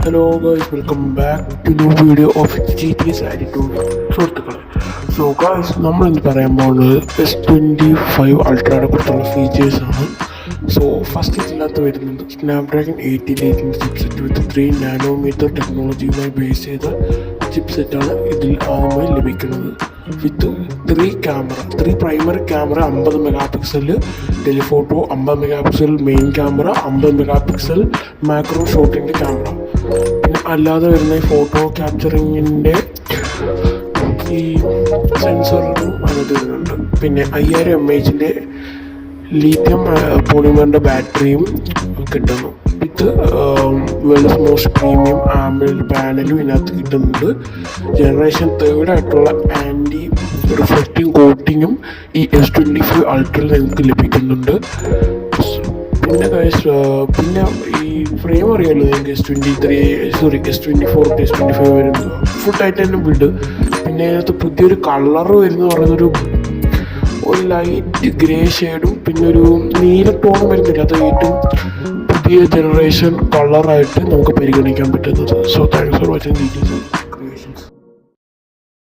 Hello guys, welcome back to new video of GTA attitude സുഹൃത്തുക്കളെ. So guys, നമ്മളിന്ന് പറയാൻ പോകുന്നത് S25 അൾട്രയെ കുറിച്ചുള്ള ഫീച്ചേഴ്സാണ്. സോ ഫസ്റ്റ് ഇതിനകത്ത് വരുന്നത് സ്നാപ്ഡ്രാഗൺ 888 ചിപ്സെറ്റ് വിത്ത് 3nm ടെക്നോളജിയുമായി ബേസ് ചെയ്ത ചിപ്സെറ്റാണ് ഇതിൽ ആദ്യമായി ലഭിക്കുന്നത്. With three primary camera 50 mega pixel telephoto, 50 mega pixel main camera, 50 mega pixel macro ഷോട്ടിൻ്റെ ക്യാമറ. പിന്നെ അല്ലാതെ വരുന്ന ഈ ഫോട്ടോ ക്യാപ്ചറിങ്ങിൻ്റെ ഈ സെൻസറും അതിനകത്ത് വരുന്നുണ്ട്. പിന്നെ 5000 mAh ലീഥിയം പോളിമറിൻ്റെ ബാറ്ററിയും കിട്ടുന്നു. വിത്ത് വേൾഡ്സ് മോസ്റ്റ് പ്രീമിയം ആംബിയന്റ് പാനലും ഇതിനകത്ത് കിട്ടുന്നുണ്ട്. ജനറേഷൻ 3 ആയിട്ടുള്ള ആൻറ്റി റിഫ്ലക്റ്റിംഗ് കോട്ടിങ്ങും ഈ S25 അൾട്രയിൽ നിങ്ങൾക്ക് ലഭിക്കുന്നുണ്ട്. പിന്നെ ഈ ഫ്രെയിം അറിയാമല്ലോ നിങ്ങൾക്ക്, S24 S25 വരുന്നത് ഫുൾ ടൈറ്റാനിയം ബിൽഡ്. പിന്നെ അതിനകത്ത് പുതിയൊരു കളർ വരുന്ന പറയുന്നൊരു ലൈറ്റ് ഗ്രേ ഷെയ്ഡും പിന്നെ ഒരു നീല ടോണും വരുന്നില്ല. അത് ഏറ്റവും പുതിയ ജനറേഷൻ കളറായിട്ട് നമുക്ക് പരിഗണിക്കാൻ പറ്റുന്നത്. So thanks for watching.